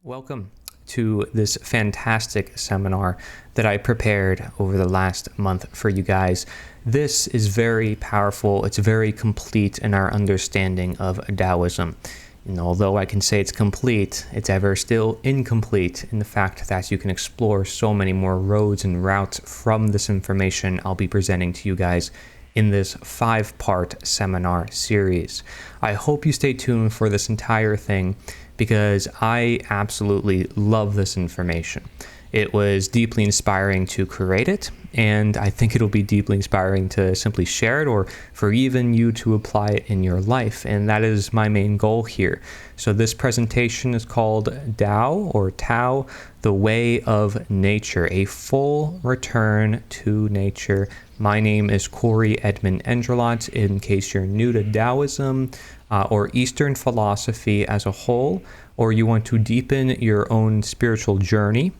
Welcome to this fantastic seminar that I prepared over the last month for you guys. This is very powerful. It's very complete in our understanding of Daoism. And although I can say it's complete, it's ever still incomplete in the fact that you can explore so many more roads and routes from this information I'll be presenting to you guys in this 5-part seminar series. I hope you stay tuned for this entire thing because I absolutely love this information. It was deeply inspiring to create it, and I think it'll be deeply inspiring to simply share it or for even you to apply it in your life, and that is my main goal here. So this presentation is called Dao or Tao, the Way of Nature, a full return to nature. My name is Cory Edmund Endrulat, in case you're new to Daoism, or Eastern philosophy as a whole, or you want to deepen your own spiritual journey,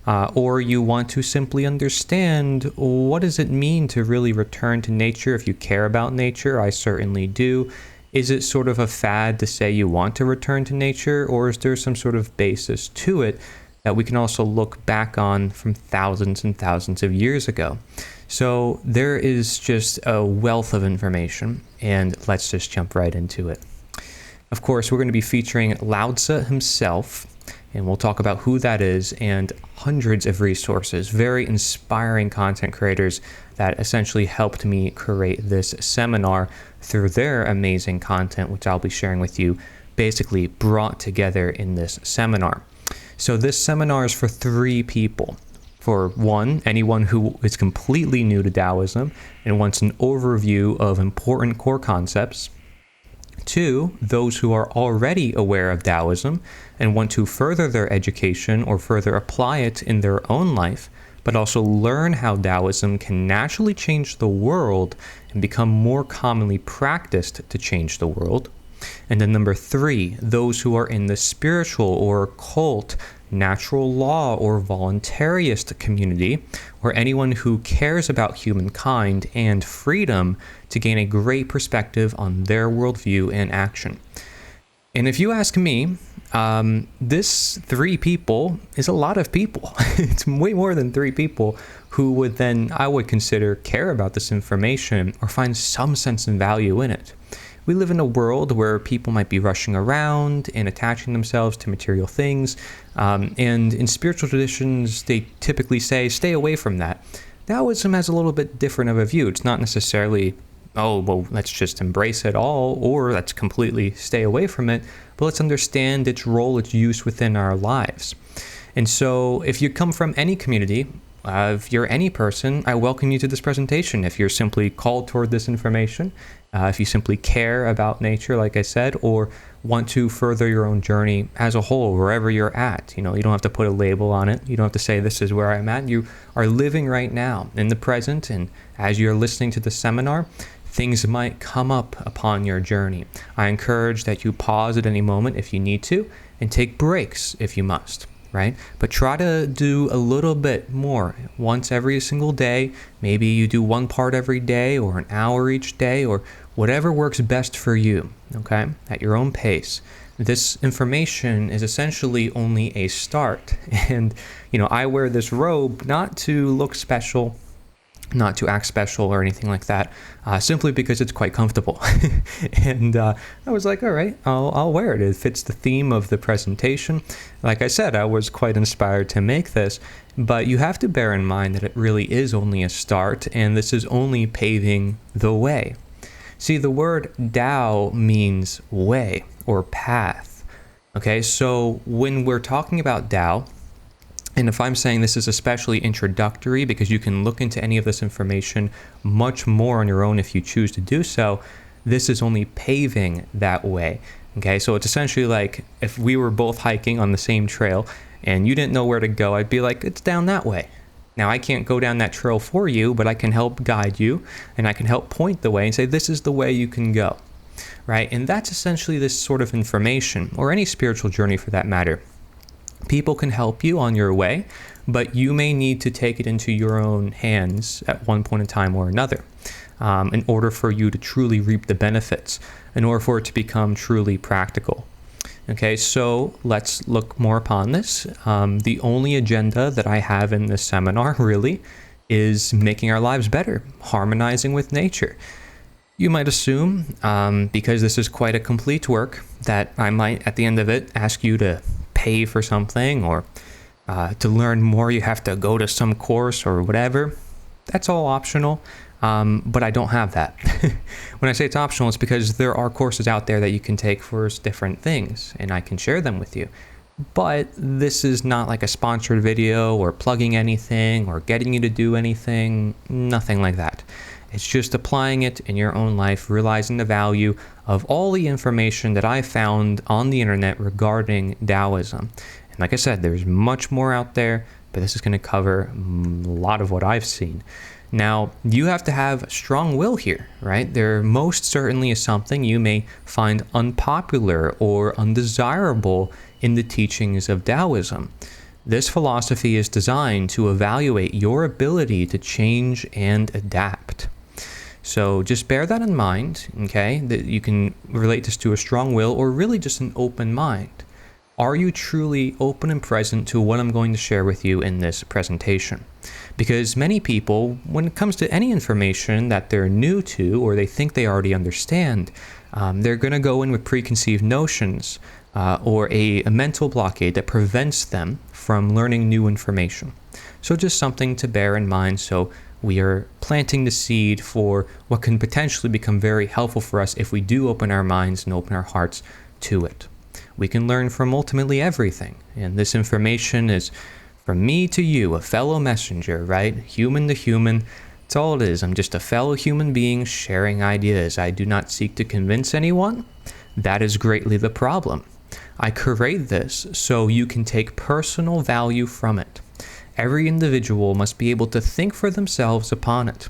or you want to simply understand what does it mean to really return to nature if you care about nature. I certainly do. Is it sort of a fad to say you want to return to nature, or is there some sort of basis to it that we can also look back on from thousands and thousands of years ago? So there is just a wealth of information, and let's just jump right into it. Of course, we're going to be featuring Lao Tzu himself, and we'll talk about who that is and hundreds of resources, very inspiring content creators that essentially helped me create this seminar through their amazing content, which I'll be sharing with you, basically brought together in this seminar. So this seminar is for 3 people. For one, anyone who is completely new to Daoism and wants an overview of important core concepts. 2, those who are already aware of Daoism and want to further their education or further apply it in their own life, but also learn how Daoism can naturally change the world and become more commonly practiced to change the world. And then number 3, those who are in the spiritual or occult, natural law or voluntarist community, or anyone who cares about humankind and freedom to gain a great perspective on their worldview and action. And if you ask me, this 3 people is a lot of people. It's way more than 3 people who would then, I would consider, care about this information or find some sense and value in it. We live in a world where people might be rushing around and attaching themselves to material things, and in spiritual traditions, they typically say, stay away from that. Taoism has a little bit different of a view. It's not necessarily, oh, well, let's just embrace it all, or let's completely stay away from it, but let's understand its role, its use within our lives. And so if you come from any community, if you're any person, I welcome you to this presentation. If you're simply called toward this information, if you simply care about nature, like I said, or want to further your own journey as a whole, wherever you're at, you don't have to put a label on it. You don't have to say this is where I'm at. You are living right now in the present, and as you're listening to the seminar, things might come up upon your journey. I encourage that you pause at any moment if you need to, and take breaks if you must. Right? But try to do a little bit more once every single day. Maybe you do 1 part every day or an hour each day or whatever works best for you, okay? At your own pace. This information is essentially only a start. And, I wear this robe not to look special, not to act special or anything like that, simply because it's quite comfortable. And I was like, all right, I'll wear it. It fits the theme of the presentation. Like I said, I was quite inspired to make this, but you have to bear in mind that it really is only a start, and this is only paving the way. See, the word Dao means way or path. Okay, so when we're talking about Dao, and if I'm saying this is especially introductory because you can look into any of this information much more on your own if you choose to do so, this is only paving that way. Okay, so it's essentially like if we were both hiking on the same trail and you didn't know where to go, I'd be like, it's down that way. Now, I can't go down that trail for you, but I can help guide you and I can help point the way and say, this is the way you can go. Right? And that's essentially this sort of information, or any spiritual journey for that matter. People can help you on your way, but you may need to take it into your own hands at one point in time or another in order for you to truly reap the benefits, in order for it to become truly practical. Okay, so let's look more upon this. The only agenda that I have in this seminar really is making our lives better, harmonizing with nature. You might assume, because this is quite a complete work, that I might, at the end of it, ask you to pay for something, or to learn more you have to go to some course or whatever. That's all optional, but I don't have that. When I say it's optional, it's because there are courses out there that you can take for different things, and I can share them with you. But this is not like a sponsored video or plugging anything or getting you to do anything, nothing like that. It's just applying it in your own life, realizing the value of all the information that I found on the internet regarding Daoism. And like I said, there's much more out there, but this is going to cover a lot of what I've seen. Now, you have to have strong will here, right? There most certainly is something you may find unpopular or undesirable in the teachings of Daoism. This philosophy is designed to evaluate your ability to change and adapt. So just bear that in mind, okay? That you can relate this to a strong will or really just an open mind. Are you truly open and present to what I'm going to share with you in this presentation? Because many people, when it comes to any information that they're new to or they think they already understand, they're going to go in with preconceived notions or a mental blockade that prevents them from learning new information. So just something to bear in mind. So we are planting the seed for what can potentially become very helpful for us if we do open our minds and open our hearts to it. We can learn from ultimately everything, and this information is from me to you, a fellow messenger, right? Human to human. That's all it is. I'm just a fellow human being sharing ideas. I do not seek to convince anyone. That is greatly the problem. I create this so you can take personal value from it. Every individual must be able to think for themselves upon it.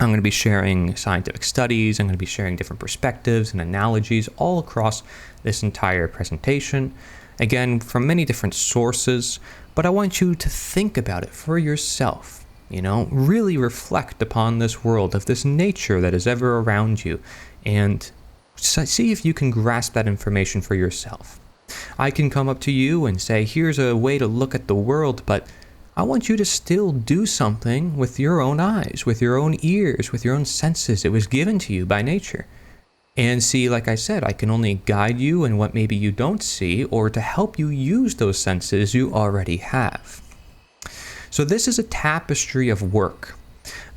I'm going to be sharing scientific studies, I'm going to be sharing different perspectives and analogies all across this entire presentation. Again, from many different sources, but I want you to think about it for yourself. Really reflect upon this world, of this nature that is ever around you, and see if you can grasp that information for yourself. I can come up to you and say, here's a way to look at the world, but I want you to still do something with your own eyes, with your own ears, with your own senses. It was given to you by nature. And see, like I said, I can only guide you in what maybe you don't see, or to help you use those senses you already have. So this is a tapestry of work.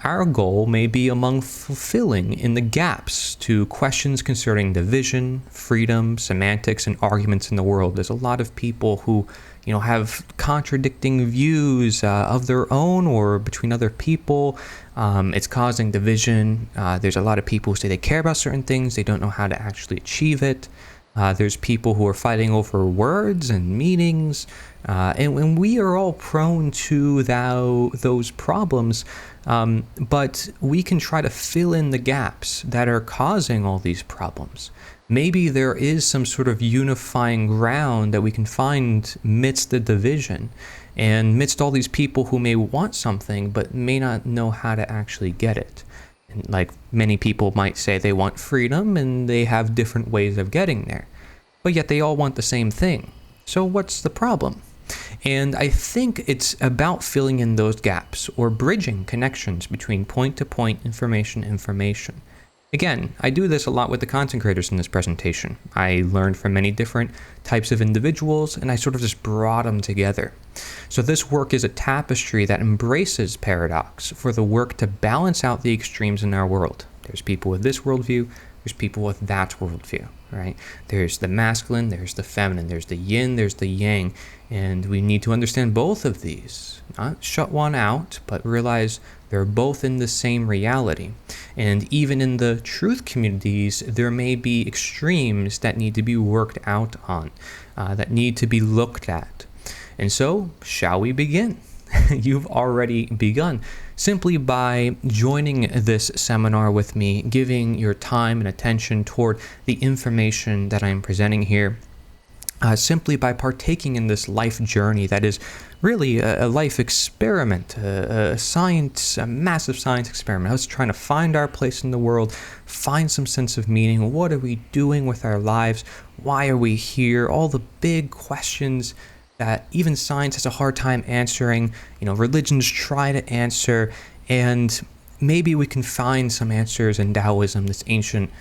Our goal may be among fulfilling in the gaps to questions concerning division, freedom, semantics, and arguments in the world. There's a lot of people who have contradicting views of their own or between other people. It's causing division. There's a lot of people who say they care about certain things. They don't know how to actually achieve it. There's people who are fighting over words and meanings. And we are all prone to those problems. But we can try to fill in the gaps that are causing all these problems. Maybe there is some sort of unifying ground that we can find midst the division and midst all these people who may want something but may not know how to actually get it. And like many people might say they want freedom and they have different ways of getting there, but yet they all want the same thing. So what's the problem? And I think it's about filling in those gaps or bridging connections between point-to-point information. Again, I do this a lot with the content creators in this presentation. I learned from many different types of individuals, and I sort of just brought them together. So this work is a tapestry that embraces paradox for the work to balance out the extremes in our world. There's people with this worldview, there's people with that worldview, right? There's the masculine, there's the feminine, there's the yin, there's the yang, and we need to understand both of these. Not shut one out, but realize they're both in the same reality. And even in the truth communities, there may be extremes that need to be worked out on, that need to be looked at. And so, shall we begin? You've already begun. Simply by joining this seminar with me, giving your time and attention toward the information that I'm presenting here, simply by partaking in this life journey that is really a life experiment, a massive science experiment. I was trying to find our place in the world, find some sense of meaning. What are we doing with our lives? Why are we here? All the big questions that even science has a hard time answering, religions try to answer, and maybe we can find some answers in Daoism, this ancient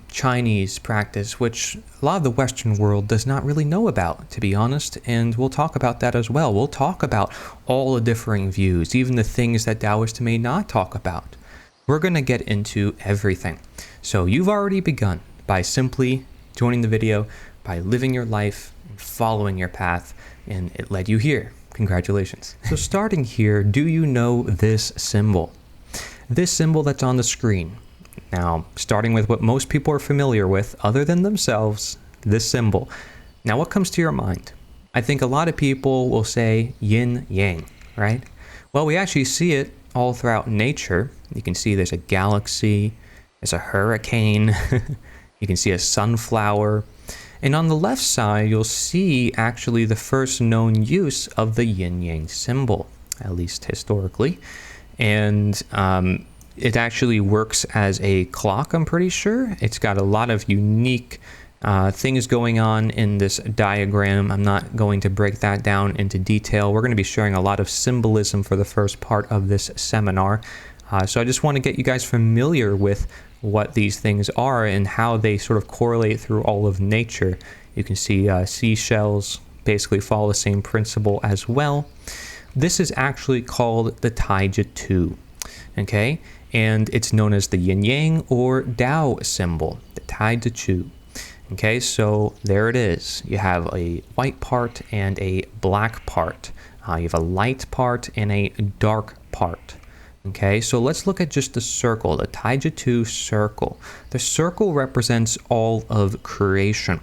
Chinese practice, which a lot of the Western world does not really know about, to be honest, and we'll talk about that as well. We'll talk about all the differing views, even the things that Taoists may not talk about. We're going to get into everything. So you've already begun by simply joining the video, by living your life, and following your path, and it led you here. Congratulations. So starting here, do you know this symbol? This symbol that's on the screen. Now, starting with what most people are familiar with, other than themselves, this symbol. Now, what comes to your mind? I think a lot of people will say Yin Yang, right? Well, we actually see it all throughout nature. You can see there's a galaxy, there's a hurricane, you can see a sunflower. And on the left side, you'll see actually the first known use of the Yin Yang symbol, at least historically. And it actually works as a clock, I'm pretty sure. It's got a lot of unique things going on in this diagram. I'm not going to break that down into detail. We're going to be sharing a lot of symbolism for the first part of this seminar. So I just want to get you guys familiar with what these things are and how they sort of correlate through all of nature. You can see seashells basically follow the same principle as well. This is actually called the Taoist, okay? And it's known as the Yin Yang or Dao symbol, the Taoist. Okay, so there it is. You have a white part and a black part. You have a light part and a dark part. Okay, so let's look at just the circle, the Taoist circle. The circle represents all of creation.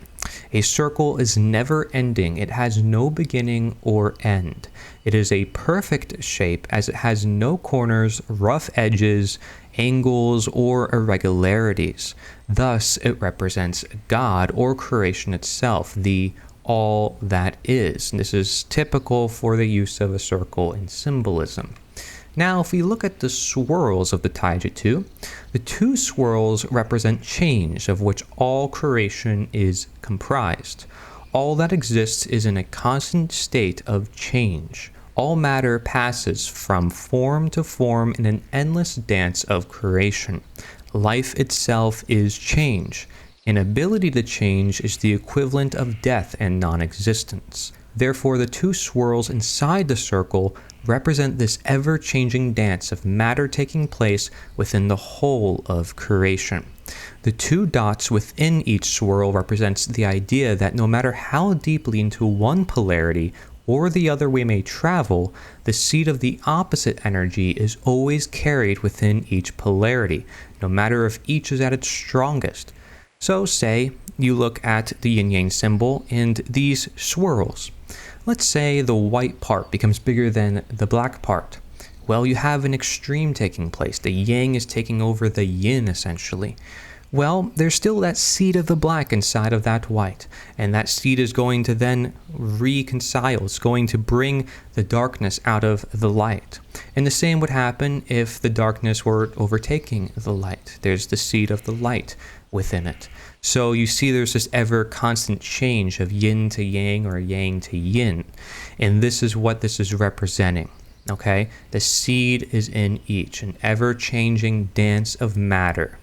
A circle is never ending. It has no beginning or end. It is a perfect shape as it has no corners, rough edges, angles, or irregularities. Thus, it represents God or creation itself, the all that is. And this is typical for the use of a circle in symbolism. Now, if we look at the swirls of the Taoist, the two swirls represent change, of which all creation is comprised. All that exists is in a constant state of change. All matter passes from form to form in an endless dance of creation. Life itself is change. Inability to change is the equivalent of death and non-existence. Therefore, the two swirls inside the circle represent this ever-changing dance of matter taking place within the whole of creation. The two dots within each swirl represents the idea that no matter how deeply into one polarity or the other we may travel, the seed of the opposite energy is always carried within each polarity, no matter if each is at its strongest. So say you look at the Yin Yang symbol and these swirls. Let's say the white part becomes bigger than the black part. Well, you have an extreme taking place. The yang is taking over the yin, essentially. Well, there's still that seed of the black inside of that white, and that seed is going to then reconcile. It's going to bring the darkness out of the light. And the same would happen if the darkness were overtaking the light. There's the seed of the light within it. So you see there's this ever constant change of yin to yang or yang to yin. And this is what this is representing. Okay? The seed is in each, an ever-changing dance of matter.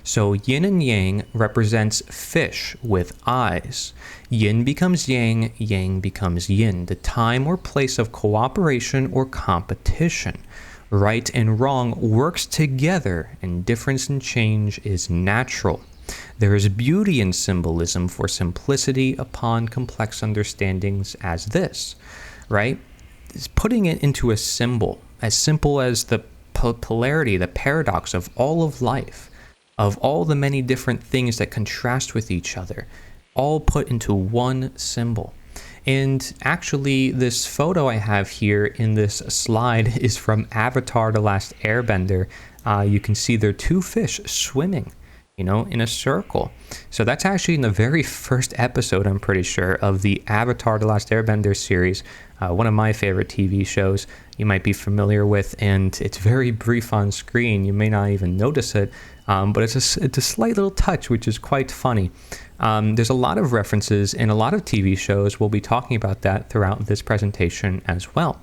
So yin and yang represents fish with eyes. Yin becomes yang, yang becomes yin, the time or place of cooperation or competition. Right and wrong works together, and difference and change is natural. There is beauty in symbolism for simplicity upon complex understandings as this, right? It's putting it into a symbol, as simple as the polarity, the paradox of all of life, of all the many different things that contrast with each other, all put into one symbol. And actually, this photo I have here in this slide is from Avatar: The Last Airbender. You can see there are two fish swimming. in a circle. So that's actually in the very first episode, I'm pretty sure, of the Avatar: The Last Airbender series, one of my favorite TV shows you might be familiar with, and it's very brief on screen. You may not even notice it, but it's a slight little touch, which is quite funny. There's a lot of references in a lot of TV shows. We'll be talking about that throughout this presentation as well.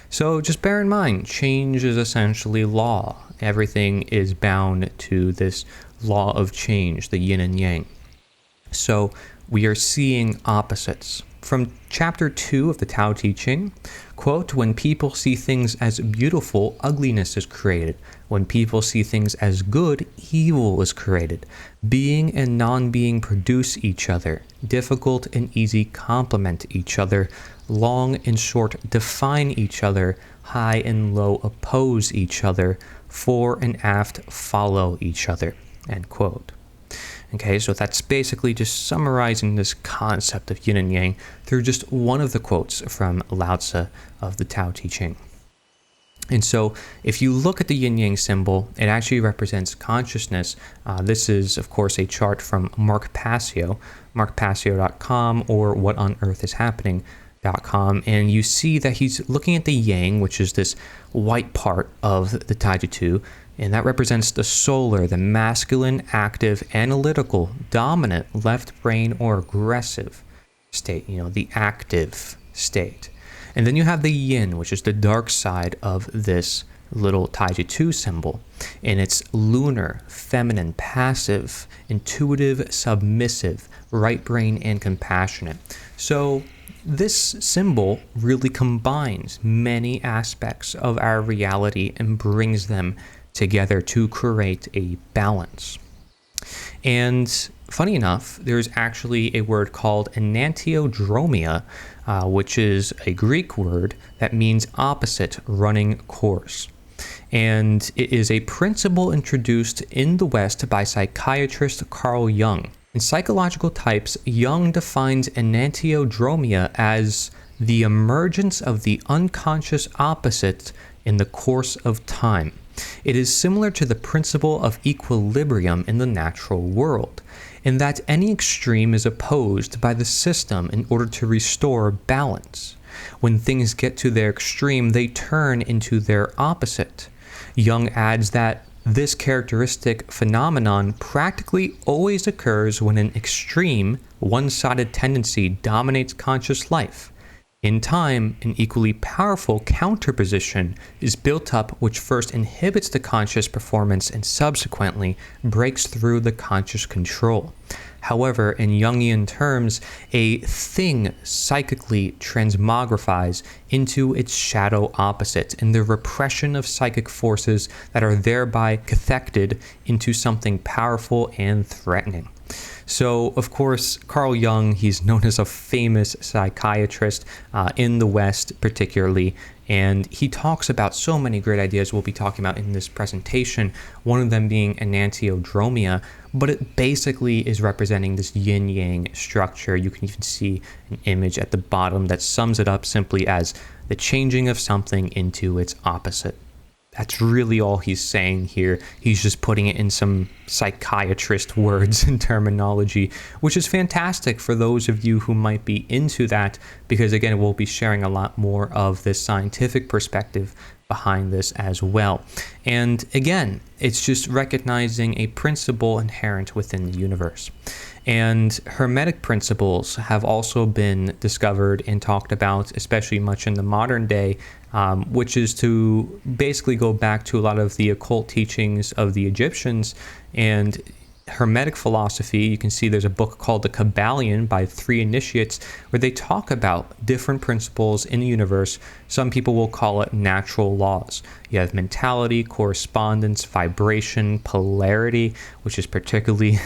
So just bear in mind, change is essentially law. Everything is bound to this law of change, the yin and yang. So we are seeing opposites. From chapter 2 of the Tao Te Ching, quote, "When people see things as beautiful, ugliness is created. When people see things as good, evil is created. Being and non-being produce each other. Difficult and easy complement each other. Long and short define each other. High and low oppose each other. Fore and aft follow each other." End quote. Okay, so that's basically just summarizing this concept of yin and yang through just one of the quotes from Lao Tzu of the Tao Te Ching. And so if you look at the Yin Yang symbol, it actually represents consciousness. This is, of course, a chart from Mark Passio, markpassio.com, or whatonearthishappening.com. And you see that he's looking at the yang, which is this white part of the Taijutsu, and that represents the solar, the masculine, active, analytical, dominant, left brain, or aggressive state, the active state. And then you have the yin, which is the dark side of this little Taijutsu symbol. And it's lunar, feminine, passive, intuitive, submissive, right brain, and compassionate. So this symbol really combines many aspects of our reality and brings them together to create a balance. And funny enough, there's actually a word called Enantiodromia, which is a Greek word that means opposite, running course. And it is a principle introduced in the West by psychiatrist Carl Jung. In Psychological Types, Jung defines enantiodromia as the emergence of the unconscious opposite in the course of time. It is similar to the principle of equilibrium in the natural world, in that any extreme is opposed by the system in order to restore balance. When things get to their extreme, they turn into their opposite. Jung adds that this characteristic phenomenon practically always occurs when an extreme, one-sided tendency dominates conscious life. In time, an equally powerful counterposition is built up which first inhibits the conscious performance and subsequently breaks through the conscious control. However, in Jungian terms, a thing psychically transmogrifies into its shadow opposite in the repression of psychic forces that are thereby cathected into something powerful and threatening. So, of course, Carl Jung, he's known as a famous psychiatrist in the West particularly, and he talks about so many great ideas we'll be talking about in this presentation, one of them being enantiodromia, but it basically is representing this yin-yang structure. You can even see an image at the bottom that sums it up simply as the changing of something into its opposite. That's really all he's saying here. He's just putting it in some psychiatrist words and terminology, which is fantastic for those of you who might be into that, because again, we'll be sharing a lot more of this scientific perspective behind this as well. And again, it's just recognizing a principle inherent within the universe. And Hermetic principles have also been discovered and talked about, especially much in the modern day, which is to basically go back to a lot of the occult teachings of the Egyptians and Hermetic philosophy. You can see there's a book called The Kabbalion by 3 initiates where they talk about different principles in the universe. Some people will call it natural laws. You have mentality, correspondence, vibration, polarity, which is particularly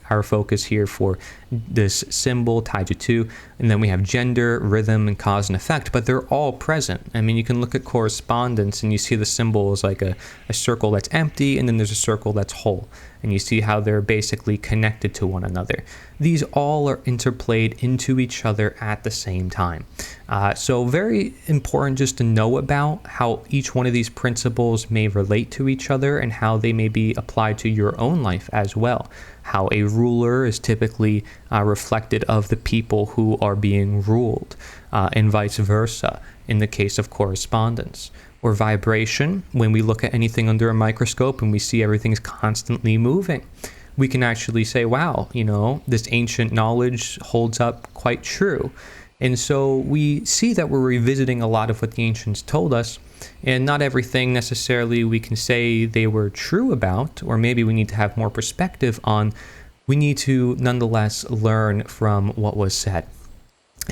our focus here for this symbol, Taijutsu. And then we have gender, rhythm, and cause and effect, but they're all present. I mean, you can look at correspondence and you see the symbol is like a circle that's empty, and then there's a circle that's whole. And you see how they're basically connected to one another. These all are interplayed into each other at the same time. So very important just to know about how each one of these principles may relate to each other and how they may be applied to your own life as well. How a ruler is typically reflected of the people who are being ruled, and vice versa in the case of correspondence. Or vibration, when we look at anything under a microscope and we see everything's constantly moving, we can actually say, wow, this ancient knowledge holds up quite true. And so we see that we're revisiting a lot of what the ancients told us, and not everything necessarily we can say they were true about, or maybe we need to have more perspective on. We need to nonetheless learn from what was said.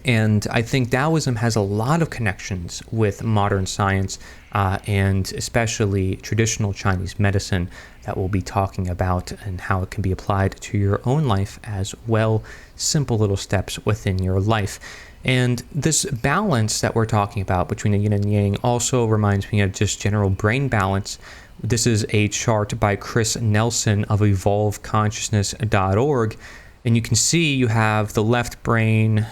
And I think Daoism has a lot of connections with modern science, and especially traditional Chinese medicine that we'll be talking about and how it can be applied to your own life as well. Simple little steps within your life. And this balance that we're talking about between the yin and yang also reminds me of just general brain balance. This is a chart by Chris Nelson of evolveconsciousness.org. And you can see you have the left brain,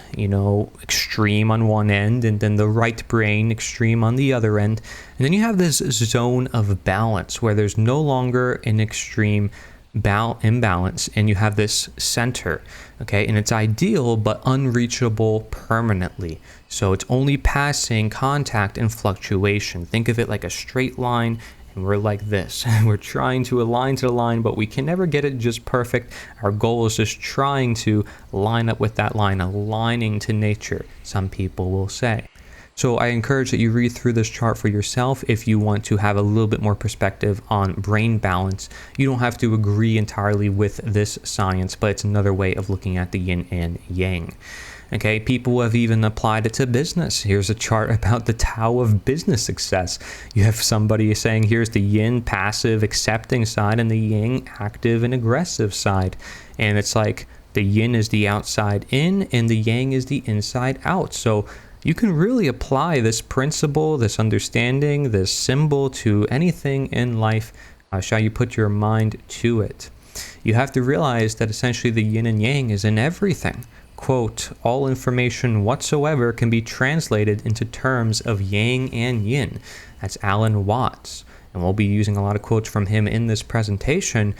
extreme on one end, and then the right brain extreme on the other end. And then you have this zone of balance where there's no longer an extreme imbalance, and you have this center, okay? And it's ideal but unreachable permanently. So it's only passing contact and fluctuation. Think of it like a straight line, and we're like this. We're trying to align to the line, but we can never get it just perfect. Our goal is just trying to line up with that line, aligning to nature, some people will say. So I encourage that you read through this chart for yourself if you want to have a little bit more perspective on brain balance. You don't have to agree entirely with this science, but it's another way of looking at the yin and yang. Okay, people have even applied it to business. Here's a chart about the Tao of business success. You have somebody saying here's the yin, passive, accepting side, and the yang, active and aggressive side. And it's like the yin is the outside in and the yang is the inside out. So you can really apply this principle, this understanding, this symbol to anything in life. Shall you put your mind to it? You have to realize that essentially the yin and yang is in everything. Quote, all information whatsoever can be translated into terms of yang and yin. That's Alan Watts. And we'll be using a lot of quotes from him in this presentation.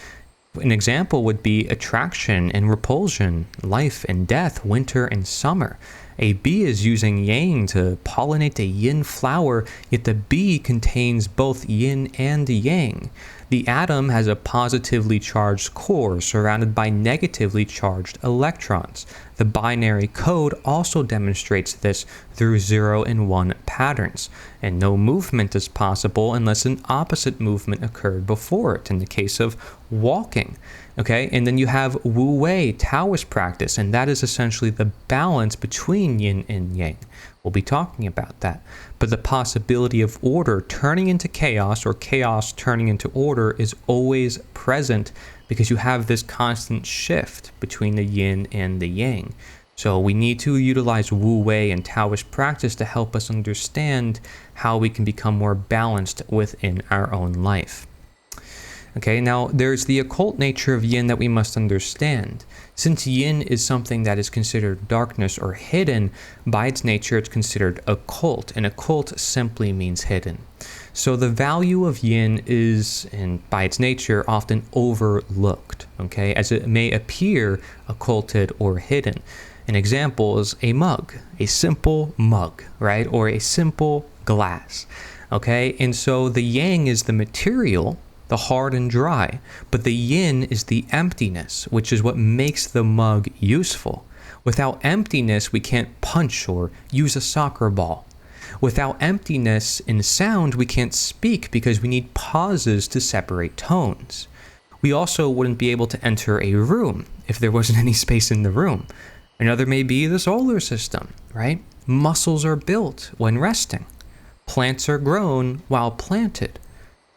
An example would be attraction and repulsion, life and death, winter and summer. A bee is using yang to pollinate a yin flower, yet the bee contains both yin and yang. The atom has a positively charged core surrounded by negatively charged electrons. The binary code also demonstrates this through 0 and 1 patterns, and no movement is possible unless an opposite movement occurred before it, in the case of walking. Okay, and then you have Wu Wei, Taoist practice, and that is essentially the balance between yin and yang. We'll be talking about that. But the possibility of order turning into chaos or chaos turning into order is always present because you have this constant shift between the yin and the yang. So we need to utilize Wu Wei and Taoist practice to help us understand how we can become more balanced within our own life. Okay, now there's the occult nature of yin that we must understand. Since yin is something that is considered darkness or hidden, by its nature it's considered occult, and occult simply means hidden. So the value of yin is, and by its nature, often overlooked, okay, as it may appear occulted or hidden. An example is a mug, a simple mug, right, or a simple glass, okay, and so the yang is the material, the hard and dry, but the yin is the emptiness, which is what makes the mug useful. Without emptiness, we can't punch or use a soccer ball. Without emptiness in sound, we can't speak because we need pauses to separate tones. We also wouldn't be able to enter a room if there wasn't any space in the room. Another may be the solar system, right? Muscles are built when resting. Plants are grown while planted.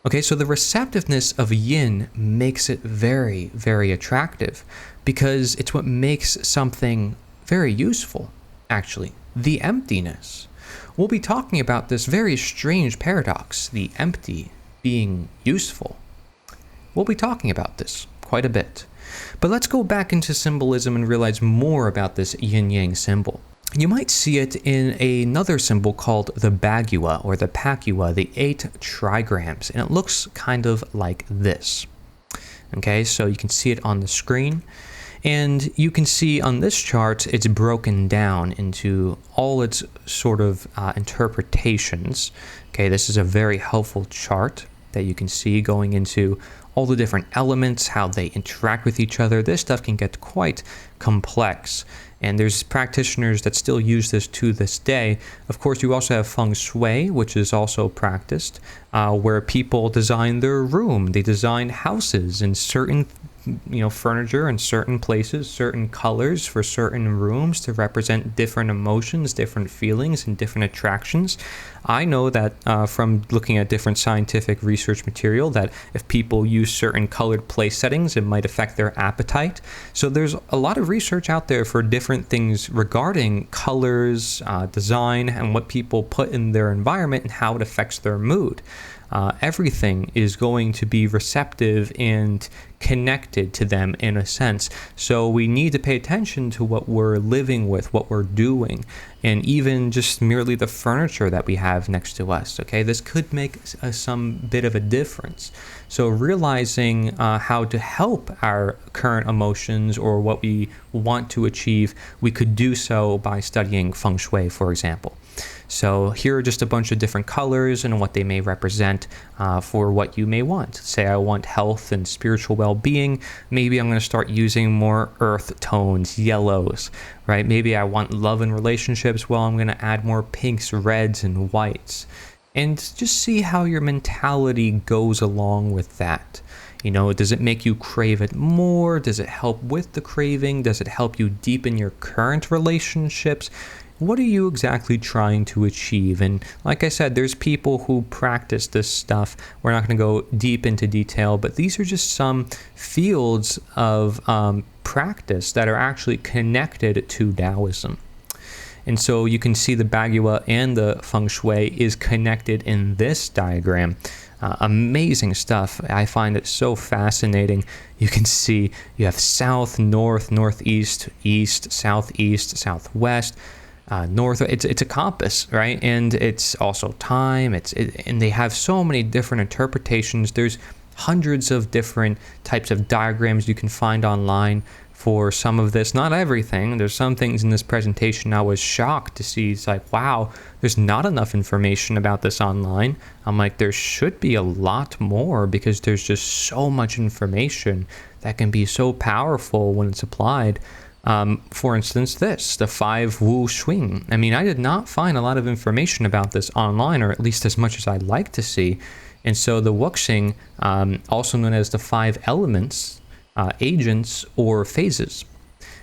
Okay, so the receptiveness of yin makes it very, very attractive because it's what makes something very useful, actually, the emptiness. We'll be talking about this very strange paradox, the empty being useful. We'll be talking about this quite a bit. But let's go back into symbolism and realize more about this yin-yang symbol. You might see it in another symbol called the Bagua or the Pacua, the 8 trigrams, and it looks kind of like this. Okay, so you can see it on the screen, and you can see on this chart it's broken down into all its sort of interpretations. Okay, this is a very helpful chart that you can see going into all the different elements, how they interact with each other. This stuff can get quite complex, and there's practitioners that still use this to this day. Of course, you also have Feng Shui, which is also practiced, where people design their room. They design houses in certain furniture in certain places, certain colors for certain rooms to represent different emotions, different feelings, and different attractions. I know that from looking at different scientific research material that if people use certain colored place settings, it might affect their appetite. So there's a lot of research out there for different things regarding colors, design, and what people put in their environment and how it affects their mood. Everything is going to be receptive and connected to them in a sense. So we need to pay attention to what we're living with, what we're doing, and even just merely the furniture that we have next to us. Okay, this could make some bit of a difference. So realizing how to help our current emotions or what we want to achieve, we could do so by studying Feng Shui, for example. So here are just a bunch of different colors and what they may represent for what you may want. Say I want health and spiritual well-being. Maybe I'm going to start using more earth tones, yellows, right? Maybe I want love and relationships. Well, I'm going to add more pinks, reds, and whites. And just see how your mentality goes along with that. Does it make you crave it more? Does it help with the craving? Does it help you deepen your current relationships? What are you exactly trying to achieve? And like I said, there's people who practice this stuff. We're not going to go deep into detail, but these are just some fields of practice that are actually connected to Daoism. And so you can see the Bagua and the Feng Shui is connected in this diagram. Amazing stuff. I find it so fascinating. You can see you have south, north, northeast, east, southeast, southwest, north. It's a compass, right? And it's also time. And they have so many different interpretations. There's hundreds of different types of diagrams you can find online for some of this. Not everything. There's some things in this presentation I was shocked to see. It's like, wow, there's not enough information about this online. I'm like, there should be a lot more because there's just so much information that can be so powerful when it's applied. For instance, the 5 Wu Swing. I mean, I did not find a lot of information about this online, or at least as much as I'd like to see. And so the Wuxing, also known as the 5 elements, agents, or phases.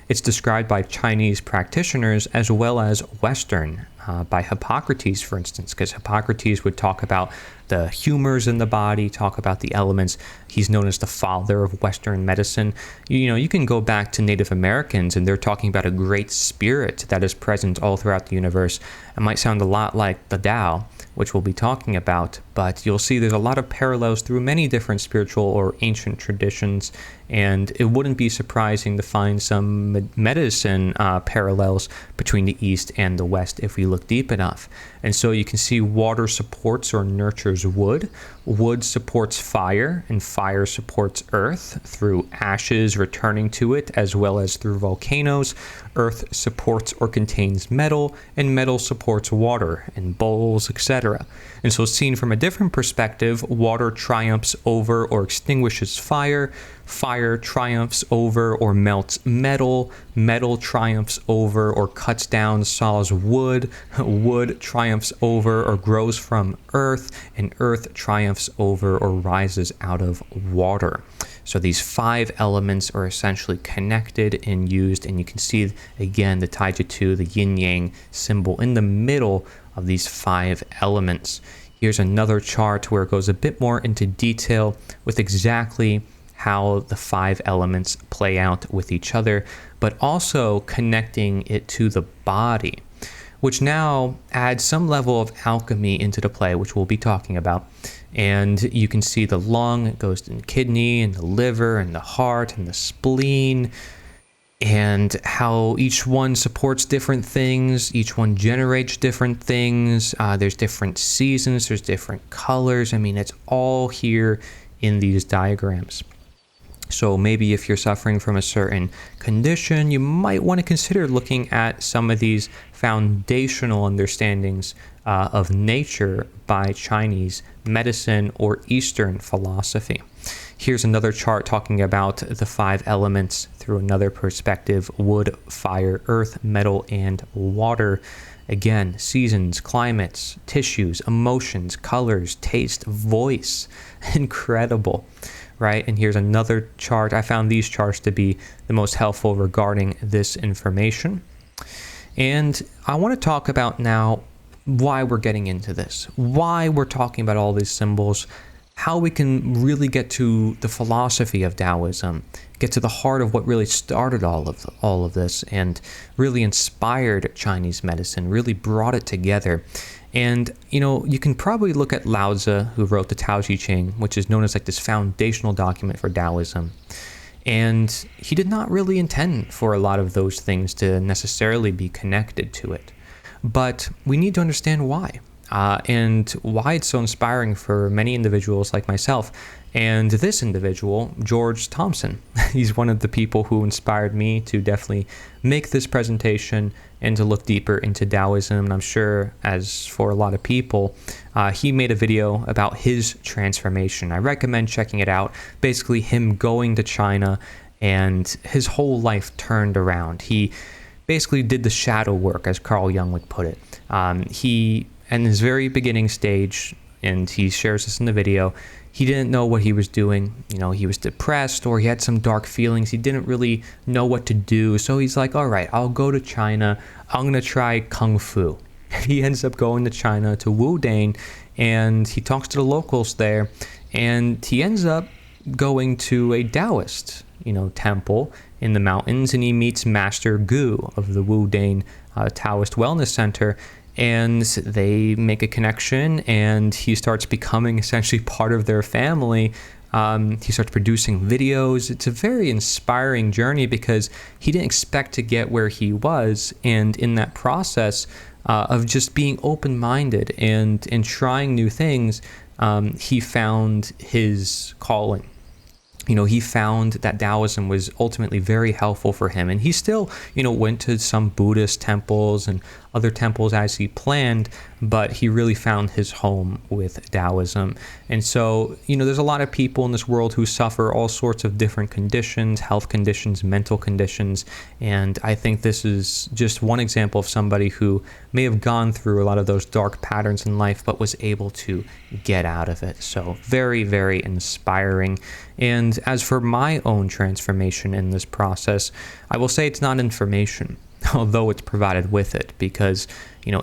It's described by Chinese practitioners as well as Western, by Hippocrates, for instance, because Hippocrates would talk about the humors in the body, talk about the elements. He's known as the father of Western medicine. You can go back to Native Americans, and they're talking about a great spirit that is present all throughout the universe. It might sound a lot like the Tao, which we'll be talking about, but you'll see there's a lot of parallels through many different spiritual or ancient traditions, and it wouldn't be surprising to find some medicine parallels between the East and the West if we look deep enough. And so you can see water supports or nurtures wood. Wood supports fire, and fire supports earth through ashes returning to it, as well as through volcanoes. Earth supports or contains metal, and metal supports water and bowls, etc. And so seen from a different perspective, water triumphs over or extinguishes fire. Fire triumphs over or melts metal. Metal triumphs over or cuts down, saws wood. Wood triumphs over or grows from earth, and earth triumphs over or rises out of water. So these 5 elements are essentially connected and used, and you can see again the Taiji, the Yin Yang symbol in the middle of these 5 elements. Here's another chart where it goes a bit more into detail with exactly how the 5 elements play out with each other, but also connecting it to the body, which now adds some level of alchemy into the play, which we'll be talking about. And you can see the lung, it goes in the kidney and the liver and the heart and the spleen. and how each one supports different things, each one generates different things. There's different seasons, there's different colors. I mean, it's all here in these diagrams. So maybe if you're suffering from a certain condition, you might want to consider looking at some of these foundational understandings of nature by Chinese medicine or Eastern philosophy. Here's another chart talking about the 5 elements through another perspective: wood, fire, earth, metal, and water. Again, seasons, climates, tissues, emotions, colors, taste, voice. Incredible, right? And here's another chart. I found these charts to be the most helpful regarding this information. And I want to talk about now why we're getting into this, why we're talking about all these symbols, how we can really get to the philosophy of Taoism, get to the heart of what really started all of this and really inspired Chinese medicine, really brought it together. And, you know, you can probably look at Lao Tzu, who wrote the Tao Ching, which is known as like this foundational document for Taoism. And he did not really intend for a lot of those things to necessarily be connected to it. But we need to understand why. And why it's so inspiring for many individuals like myself. And this individual, George Thompson, he's one of the people who inspired me to definitely make this presentation and to look deeper into Taoism. And I'm sure, as for a lot of people, he made a video about his transformation. I recommend checking it out. Basically, him going to China and his whole life turned around. He basically did the shadow work, as Carl Jung would put it. In his very beginning stage, and he shares this in the video, he didn't know what he was doing. You know, he was depressed or he had some dark feelings. He didn't really know what to do. So he's like, all right, I'll go to China. I'm going to try Kung Fu. He ends up going to China, to Wudang, and he talks to the locals there. And he ends up going to a Taoist, temple in the mountains. And he meets Master Gu of the Wudang Taoist Wellness Center. And they make a connection, and he starts becoming essentially part of their family. He starts producing videos. It's a very inspiring journey because he didn't expect to get where he was. And in that process of just being open-minded and trying new things, he found his calling. He found that Taoism was ultimately very helpful for him. And he still, went to some Buddhist temples and other temples as he planned, but he really found his home with Taoism. And so, there's a lot of people in this world who suffer all sorts of different conditions, health conditions, mental conditions. And I think this is just one example of somebody who may have gone through a lot of those dark patterns in life, but was able to get out of it. So very, very inspiring. And as for my own transformation in this process, I will say it's not information, although it's provided with it, because,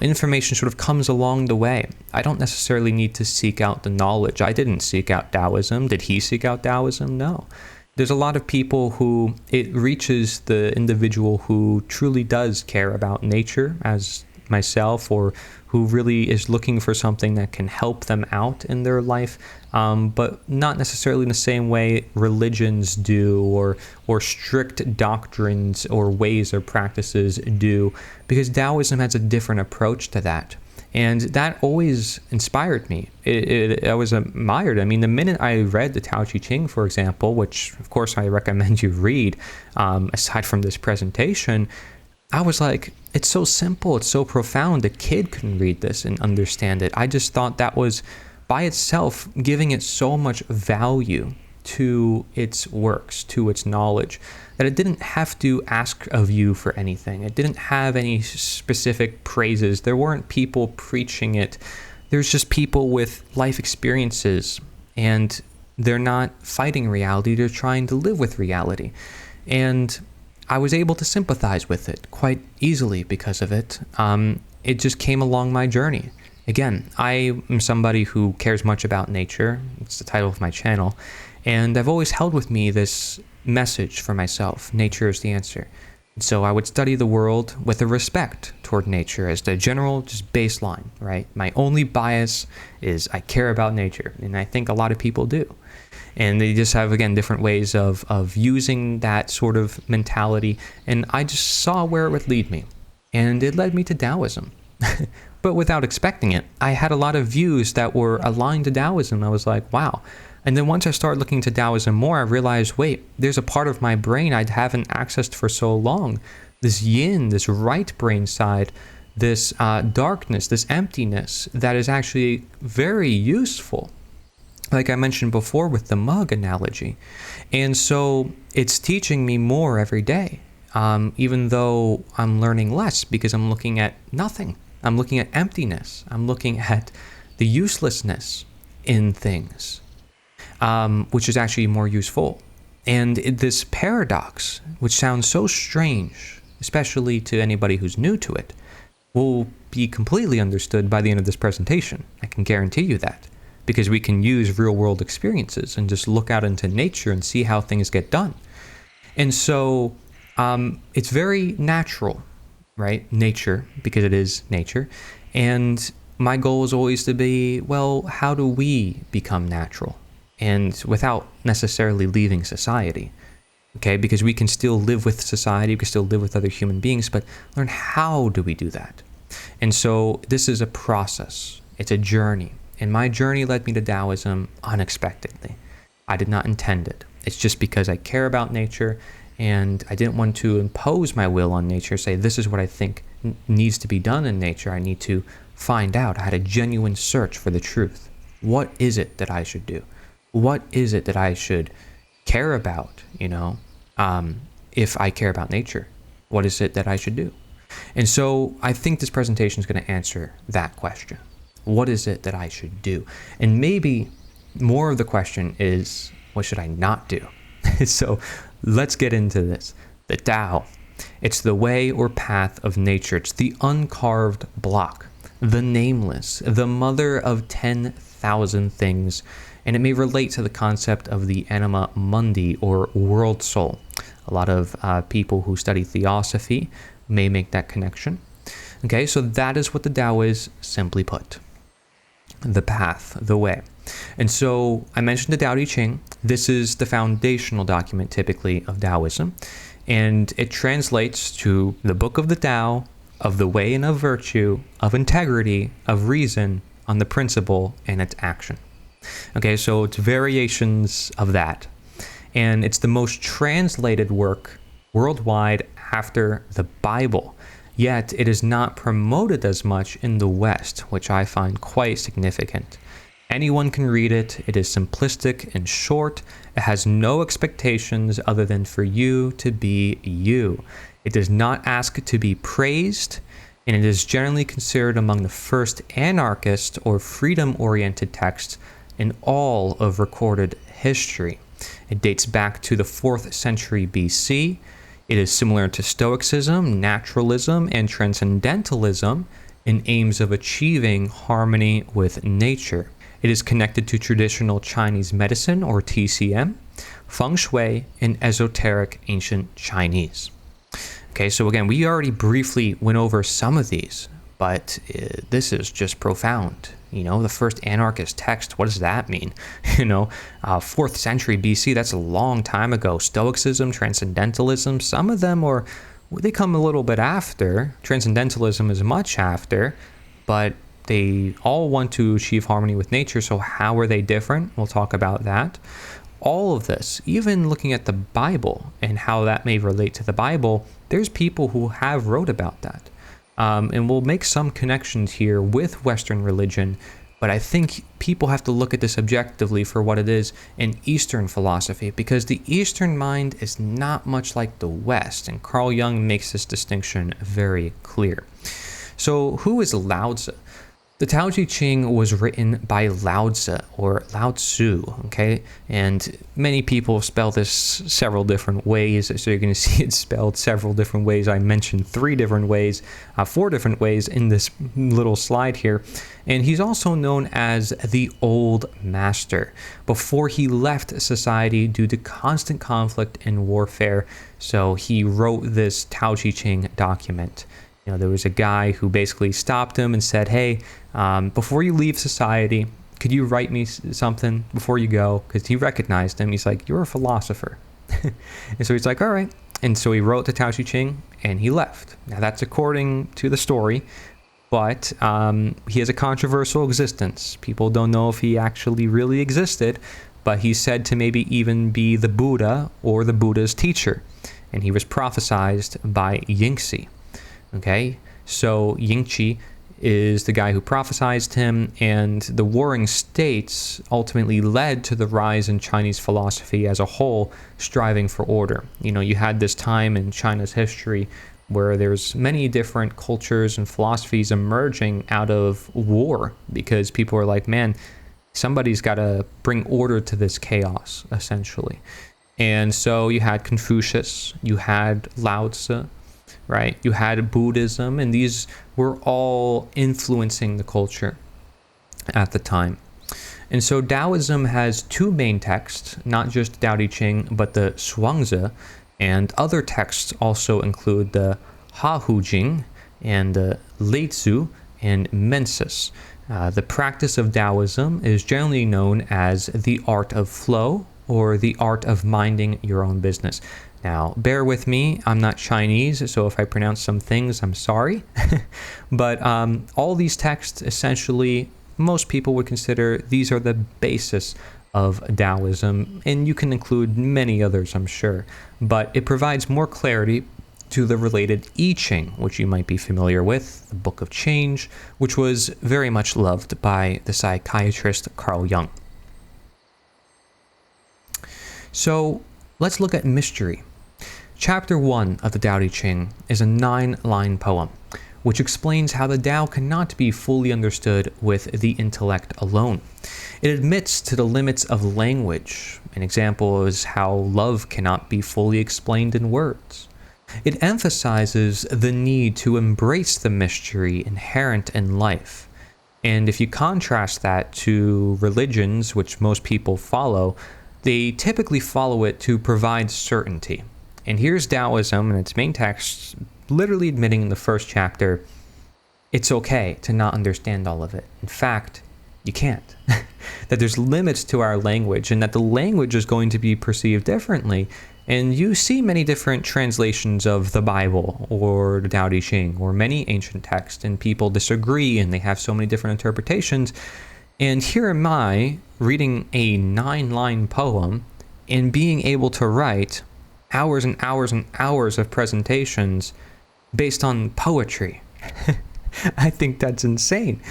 information sort of comes along the way. I don't necessarily need to seek out the knowledge. I didn't seek out Taoism. Did he seek out Taoism? No. There's a lot of people who it reaches the individual who truly does care about nature, as myself, or who really is looking for something that can help them out in their life, but not necessarily in the same way religions do, or strict doctrines or ways or practices do, because Taoism has a different approach to that. And that always inspired me. I was admired. I mean, the minute I read the Tao Ching, for example, which of course I recommend you read, aside from this presentation, I was like, it's so simple, it's so profound, a kid can read this and understand it. I just thought that was, by itself, giving it so much value to its works, to its knowledge, that it didn't have to ask of you for anything. It didn't have any specific praises. There weren't people preaching it. There's just people with life experiences, and they're not fighting reality, they're trying to live with reality. And I was able to sympathize with it quite easily because of it. It just came along my journey. Again, I am somebody who cares much about nature. It's the title of my channel. And I've always held with me this message for myself: nature is the answer. So I would study the world with a respect toward nature as the general just baseline, right? My only bias is I care about nature, and I think a lot of people do. And they just have, again, different ways of using that sort of mentality, and I just saw where it would lead me. And it led me to Taoism. But without expecting it, I had a lot of views that were aligned to Taoism. I was like, wow. And then once I started looking to Taoism more, I realized, wait, there's a part of my brain I haven't accessed for so long. This yin, this right brain side, this darkness, this emptiness that is actually very useful. Like I mentioned before with the mug analogy. And so it's teaching me more every day, even though I'm learning less because I'm looking at nothing. I'm looking at emptiness. I'm looking at the uselessness in things, which is actually more useful. And this paradox, which sounds so strange, especially to anybody who's new to it, will be completely understood by the end of this presentation. I can guarantee you that, because we can use real-world experiences and just look out into nature and see how things get done. And so it's very natural, right? Nature, because it is nature. And my goal is always to be, well, how do we become natural? And without necessarily leaving society, okay? Because we can still live with society, we can still live with other human beings, but learn how do we do that? And so this is a process. It's a journey. And my journey led me to Taoism unexpectedly. I did not intend it. It's just because I care about nature, and I didn't want to impose my will on nature, say this is what I think needs to be done in nature. I need to find out. I had a genuine search for the truth. What is it that I should do? What is it that I should care about, if I care about nature? What is it that I should do? And so I think this presentation is going to answer that question. What is it that I should do? And maybe more of the question is, what should I not do? So let's get into this. The Tao. It's the way or path of nature. It's the uncarved block, the nameless, the mother of 10,000 things. And it may relate to the concept of the anima mundi, or world soul. A lot of people who study theosophy may make that connection. Okay, so that is what the Tao is, simply put. The path, the way. And so I mentioned the Dao Ching. This is the foundational document typically of Taoism, and it translates to the book of the Tao, of the way and of virtue, of integrity, of reason, on the principle and its action. Okay, so it's variations of that. And it's the most translated work worldwide after the Bible. Yet it is not promoted as much in the West, which I find quite significant. Anyone can read it. It is simplistic and short. It has no expectations other than for you to be you. It does not ask to be praised, and it is generally considered among the first anarchist or freedom-oriented texts in all of recorded history. It dates back to the 4th century BC. It is similar to Stoicism, naturalism, and transcendentalism in aims of achieving harmony with nature. It is connected to traditional Chinese medicine, or TCM, Feng Shui, and esoteric ancient Chinese. Okay, so again, we already briefly went over some of these, but this is just profound. The first anarchist text, what does that mean? 4th century BC, that's a long time ago. Stoicism, transcendentalism, some of them they come a little bit after. Transcendentalism is much after, but they all want to achieve harmony with nature, so how are they different? We'll talk about that. All of this, even looking at the Bible and how that may relate to the Bible, there's people who have wrote about that. And we'll make some connections here with Western religion, but I think people have to look at this objectively for what it is in Eastern philosophy, because the Eastern mind is not much like the West, and Carl Jung makes this distinction very clear. So who is Lao Tzu? The Tao Te Ching was written by Lao Tzu, or Lao Tzu, okay? And many people spell this several different ways, so you're going to see it spelled several different ways. I mentioned 4 different ways in this little slide here. And he's also known as the Old Master, before he left society due to constant conflict and warfare. So he wrote this Tao Te Ching document. You know, there was a guy who basically stopped him and said, hey, before you leave society, could you write me something before you go? Because he recognized him. He's like, you're a philosopher. And so he's like, all right. And so he wrote the Tao Te Ching and he left. Now that's according to the story, but he has a controversial existence. People don't know if he actually really existed, but he's said to maybe even be the Buddha or the Buddha's teacher. And he was prophesized by Yingxi. Okay, so Yingxi is the guy who prophesized him, and the warring states ultimately led to the rise in Chinese philosophy as a whole, striving for order. You know, you had this time in China's history where there's many different cultures and philosophies emerging out of war, because people are like, man, somebody's got to bring order to this chaos, essentially. And so you had Confucius, you had Lao Tzu, right? You had Buddhism, and these were all influencing the culture at the time. And so Daoism has 2 main texts, not just Tao Te Ching, but the Zhuangzi, and other texts also include the Ha Hu Jing and the Lao Tzu and Mensis. The practice of Daoism is generally known as the art of flow, or the art of minding your own business. Now, bear with me, I'm not Chinese, so if I pronounce some things, I'm sorry. But all these texts, essentially, most people would consider these are the basis of Daoism, and you can include many others, I'm sure. But it provides more clarity to the related I Ching, which you might be familiar with, the Book of Change, which was very much loved by the psychiatrist Carl Jung. So let's look at mystery. Chapter 1 of the Tao Te Ching is a 9-line poem, which explains how the Tao cannot be fully understood with the intellect alone. It admits to the limits of language. An example is how love cannot be fully explained in words. It emphasizes the need to embrace the mystery inherent in life. And if you contrast that to religions, which most people follow, they typically follow it to provide certainty. And here's Daoism in its main text, literally admitting in the first chapter, it's okay to not understand all of it. In fact, you can't. That there's limits to our language, and that the language is going to be perceived differently. And you see many different translations of the Bible or the Tao Te Ching or many ancient texts, and people disagree and they have so many different interpretations. And here am I reading a 9-line poem and being able to write hours and hours and hours of presentations based on poetry. I think that's insane.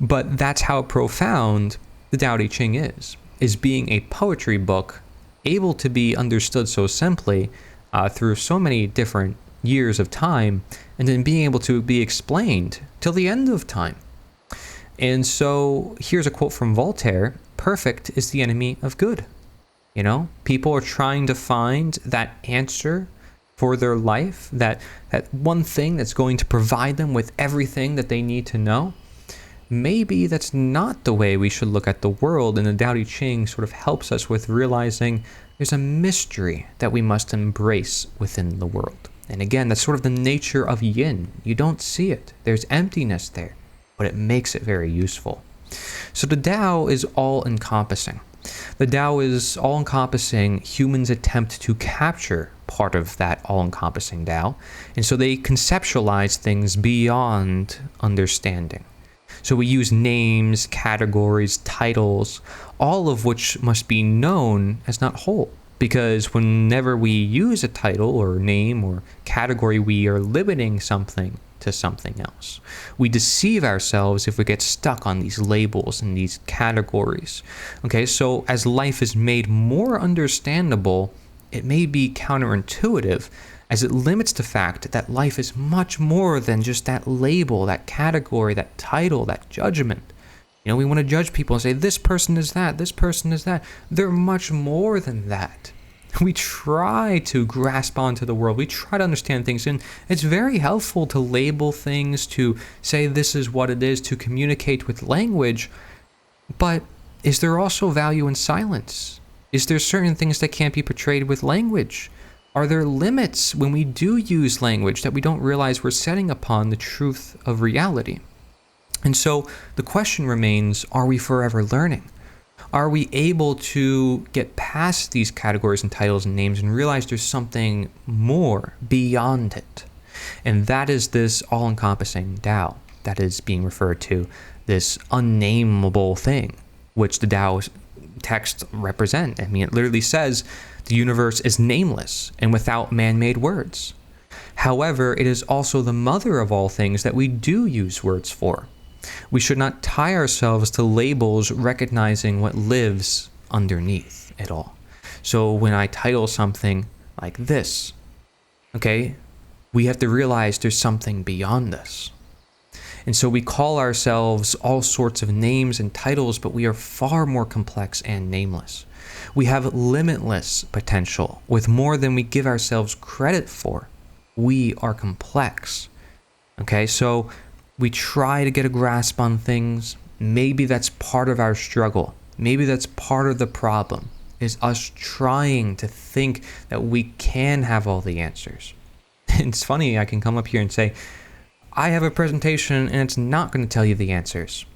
But that's how profound the Tao Te Ching is being a poetry book able to be understood so simply through so many different years of time, and then being able to be explained till the end of time. And so here's a quote from Voltaire: perfect is the enemy of good. You know, people are trying to find that answer for their life, that one thing that's going to provide them with everything that they need to know. Maybe that's not the way we should look at the world, and the Tao Te Ching sort of helps us with realizing there's a mystery that we must embrace within the world. And again, that's sort of the nature of yin. You don't see it. There's emptiness there, but it makes it very useful. So the Tao is all-encompassing. The Tao is all-encompassing. Humans attempt to capture part of that all-encompassing Tao, and so they conceptualize things beyond understanding. So we use names, categories, titles, all of which must be known as not whole. Because whenever we use a title or name or category, we are limiting something to something else. We deceive ourselves if we get stuck on these labels and these categories. Okay, so as life is made more understandable, it may be counterintuitive as it limits the fact that life is much more than just that label, that category, that title, that judgment. We want to judge people and say, this person is that, this person is that. They're much more than that. We try to grasp onto the world. We try to understand things, and it's very helpful to label things, to say this is what it is, to communicate with language. But is there also value in silence? Is there certain things that can't be portrayed with language? Are there limits when we do use language that we don't realize we're setting upon the truth of reality? And so the question remains, are we forever learning? Are we able to get past these categories and titles and names and realize there's something more beyond it? And that is this all-encompassing Dao that is being referred to, this unnamable thing, which the Dao text represent. It literally says the universe is nameless and without man-made words. However, it is also the mother of all things that we do use words for. We should not tie ourselves to labels, recognizing what lives underneath it all. So when I title something like this, okay, we have to realize there's something beyond this. And so we call ourselves all sorts of names and titles, but we are far more complex and nameless. We have limitless potential with more than we give ourselves credit for. We are complex. Okay, so we try to get a grasp on things. Maybe that's part of our struggle. Maybe that's part of the problem, is us trying to think that we can have all the answers. It's funny, I can come up here and say, I have a presentation and it's not going to tell you the answers,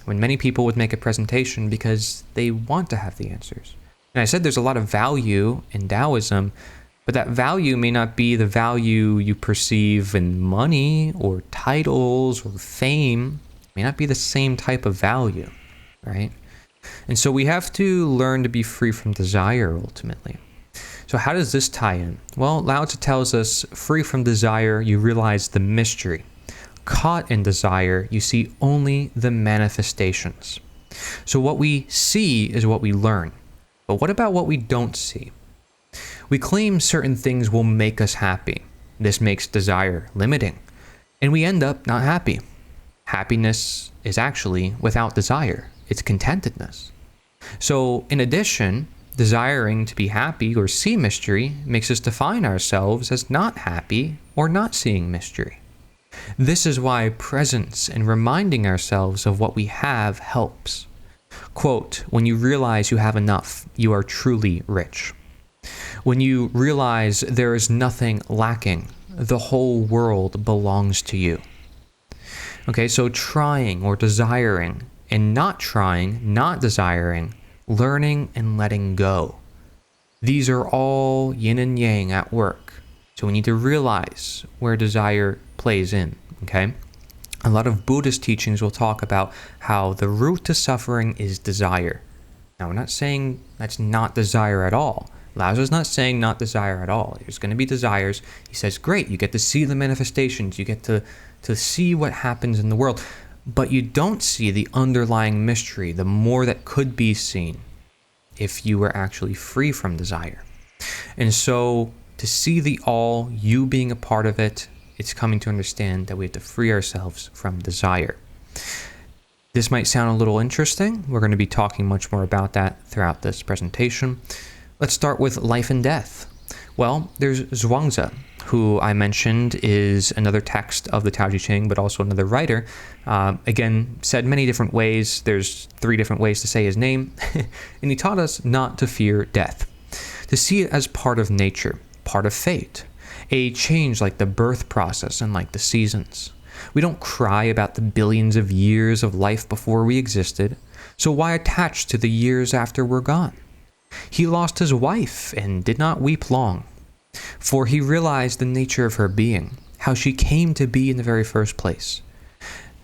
when many people would make a presentation because they want to have the answers. And I said there's a lot of value in Daoism, but that value may not be the value you perceive in money or titles or fame. It may not be the same type of value, right? And so we have to learn to be free from desire ultimately. So how does this tie in? Well, Lao Tzu tells us, free from desire, you realize the mystery. Caught in desire, you see only the manifestations. So what we see is what we learn. But what about what we don't see? We claim certain things will make us happy. This makes desire limiting. And we end up not happy. Happiness is actually without desire. It's contentedness. So in addition, desiring to be happy or see mystery makes us define ourselves as not happy or not seeing mystery. This is why presence and reminding ourselves of what we have helps. Quote, when you realize you have enough, you are truly rich. When you realize there is nothing lacking, the whole world belongs to you. Okay, so trying or desiring and not trying, not desiring, learning and letting go. These are all yin and yang at work. So we need to realize where desire plays in, okay? A lot of Buddhist teachings will talk about how the root to suffering is desire. Now, we're not saying that's not desire at all. Lao Tzu is not saying not desire at all. There's going to be desires. He says, great, you get to see the manifestations. You get to see what happens in the world. But you don't see the underlying mystery, the more that could be seen if you were actually free from desire. And so to see the all, you being a part of it, it's coming to understand that we have to free ourselves from desire. This might sound a little interesting. We're going to be talking much more about that throughout this presentation. Let's start with life and death. Well, there's Zhuangzi, who I mentioned is another text of the Dao Ching, but also another writer. Again, said many different ways. There's 3 different ways to say his name. And he taught us not to fear death, to see it as part of nature, part of fate, a change like the birth process and like the seasons. We don't cry about the billions of years of life before we existed, so why attach to the years after we're gone? He lost his wife and did not weep long, for he realized the nature of her being, how she came to be in the very first place.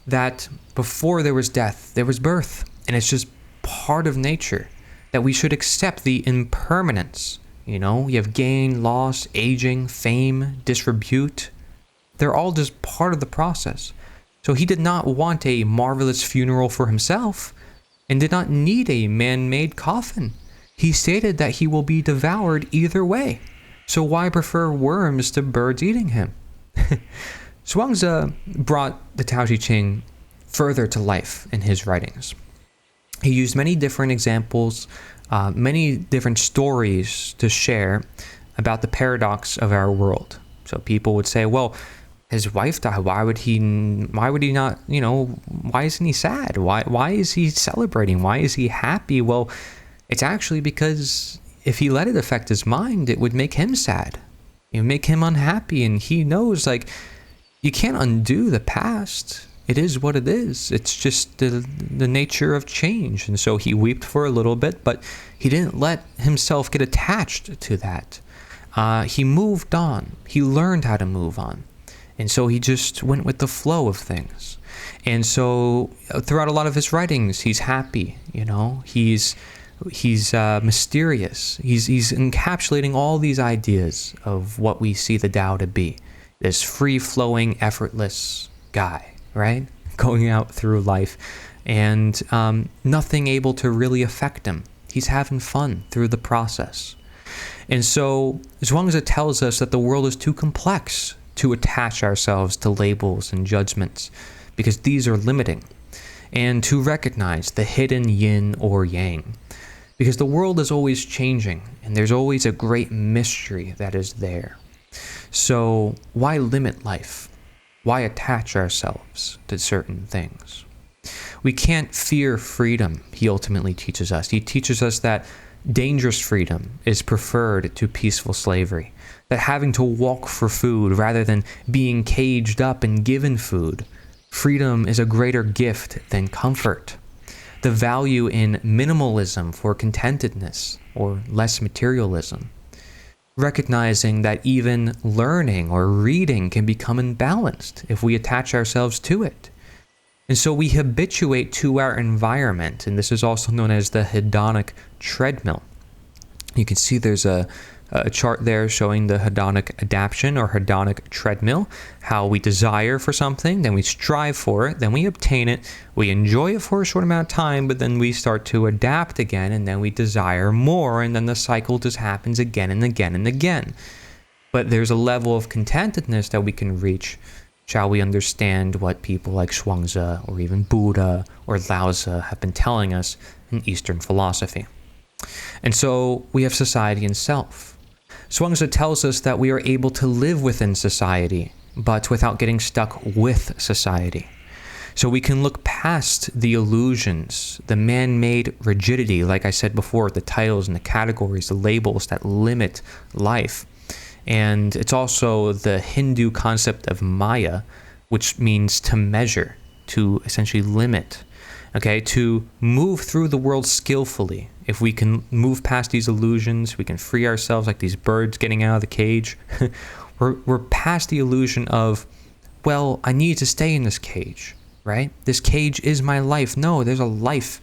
That before there was death, there was birth, and it's just part of nature, that we should accept the impermanence. You know, you have gain, loss, aging, fame, disrepute. They're all just part of the process. So he did not want a marvelous funeral for himself and did not need a man-made coffin. He stated that he will be devoured either way. So why prefer worms to birds eating him? Zhuangzi brought the Tao Te Ching further to life in his writings. He used many different examples, many different stories to share about the paradox of our world. So people would say, well, his wife died. Why would he not, why isn't he sad? Why is he celebrating? Why is he happy? Well, it's actually because if he let it affect his mind, it would make him sad. It would make him unhappy. And he knows, like, you can't undo the past. It is what it is. It's just the nature of change. And so he wept for a little bit, but he didn't let himself get attached to that. He moved on. He learned how to move on. And so he just went with the flow of things. And so throughout a lot of his writings, he's happy, he's mysterious. He's encapsulating all these ideas of what we see the Tao to be. This free-flowing, effortless guy, right? Going out through life and nothing able to really affect him. He's having fun through the process. And so Zhuangzi tells us that the world is too complex to attach ourselves to labels and judgments because these are limiting, and to recognize the hidden yin or yang because the world is always changing and there's always a great mystery that is there. So why limit life? Why attach ourselves to certain things? We can't fear freedom, he ultimately teaches us. He teaches us that dangerous freedom is preferred to peaceful slavery, that having to walk for food rather than being caged up and given food, freedom is a greater gift than comfort. The value in minimalism for contentedness or less materialism. Recognizing that even learning or reading can become imbalanced if we attach ourselves to it. And so we habituate to our environment, and this is also known as the hedonic treadmill. You can see there's a chart there showing the hedonic adaptation or hedonic treadmill, how we desire for something, then we strive for it, then we obtain it, we enjoy it for a short amount of time, but then we start to adapt again, and then we desire more, and then the cycle just happens again and again and again. But there's a level of contentedness that we can reach. Shall we understand what people like Zhuangzi or even Buddha or Lao Tzu have been telling us in Eastern philosophy? And so we have society and self. Zhuangzi tells us that we are able to live within society, but without getting stuck with society. So we can look past the illusions, the man-made rigidity, like I said before, the titles and the categories, the labels that limit life. And it's also the Hindu concept of Maya, which means to measure, to essentially limit, okay, to move through the world skillfully. If we can move past these illusions, we can free ourselves like these birds getting out of the cage. We're past the illusion of, well, I need to stay in this cage, right? This cage is my life. No, there's a life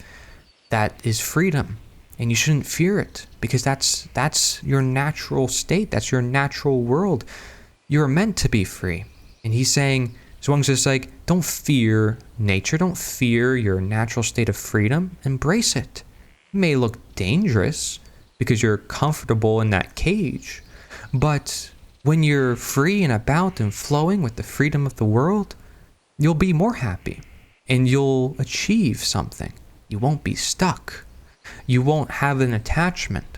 that is freedom. And you shouldn't fear it because that's your natural state. That's your natural world. You're meant to be free. And he's saying, Zhuangzi's like, don't fear nature. Don't fear your natural state of freedom. Embrace it. It may look dangerous because you're comfortable in that cage. But when you're free and about and flowing with the freedom of the world, you'll be more happy and you'll achieve something. You won't be stuck. You won't have an attachment.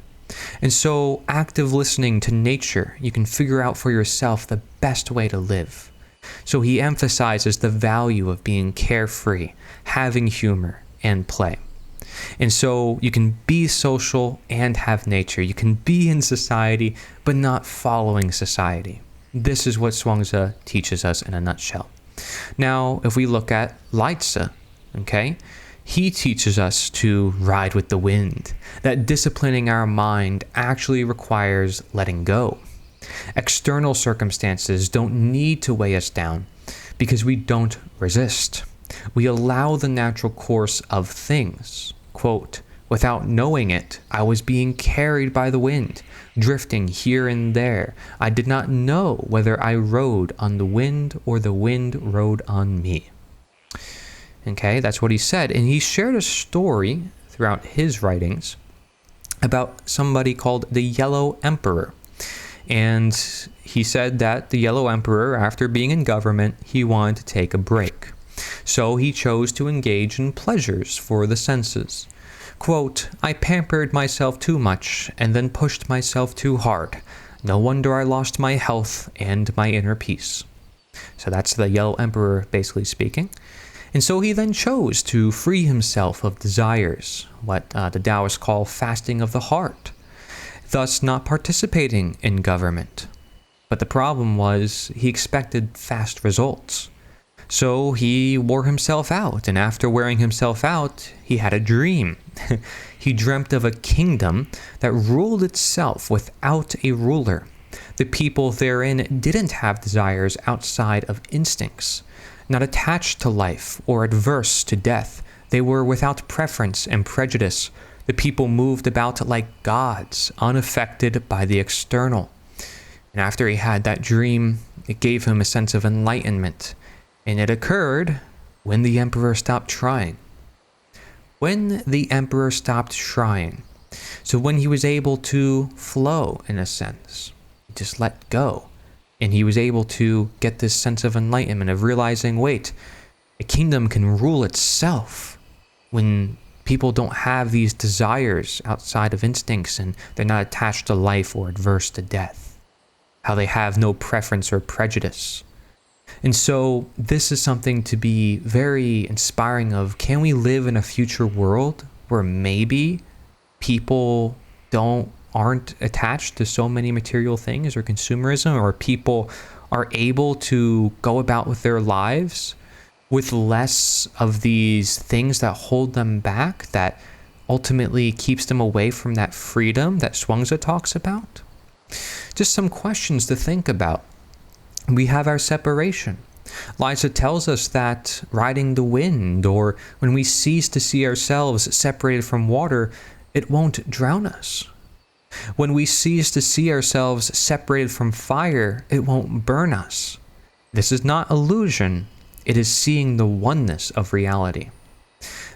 And so active listening to nature, you can figure out for yourself the best way to live. So he emphasizes the value of being carefree, having humor, and play. And so you can be social and have nature. You can be in society, but not following society. This is what Zhuangzi teaches us in a nutshell. Now, if we look at Lao Tzu, okay? He teaches us to ride with the wind, that disciplining our mind actually requires letting go. External circumstances don't need to weigh us down because we don't resist. We allow the natural course of things. Quote, without knowing it, I was being carried by the wind, drifting here and there. I did not know whether I rode on the wind or the wind rode on me. Okay, that's what he said. And he shared a story throughout his writings about somebody called the Yellow Emperor. And he said that the Yellow Emperor, after being in government, he wanted to take a break. So he chose to engage in pleasures for the senses. Quote, "I pampered myself too much and then pushed myself too hard. No wonder I lost my health and my inner peace." So that's the Yellow Emperor basically speaking. And so he then chose to free himself of desires, what the Taoists call fasting of the heart, thus not participating in government. But the problem was he expected fast results. So he wore himself out, and after wearing himself out, he had a dream. He dreamt of a kingdom that ruled itself without a ruler. The people therein didn't have desires outside of instincts, not attached to life or adverse to death. They were without preference and prejudice. The people moved about like gods, unaffected by the external. And after he had that dream, it gave him a sense of enlightenment. And it occurred when the emperor stopped trying. When the emperor stopped trying. So when he was able to flow, in a sense, just let go. And he was able to get this sense of enlightenment, of realizing, wait, a kingdom can rule itself when people don't have these desires outside of instincts and they're not attached to life or adverse to death. How they have no preference or prejudice. And so this is something to be very inspiring of, can we live in a future world where maybe people aren't attached to so many material things or consumerism, or people are able to go about with their lives with less of these things that hold them back, that ultimately keeps them away from that freedom that Zhuangzi talks about? Just some questions to think about. We have our separation. Lao Tzu tells us that riding the wind, or when we cease to see ourselves separated from water, it won't drown us. When we cease to see ourselves separated from fire, it won't burn us. This is not illusion, it is seeing the oneness of reality.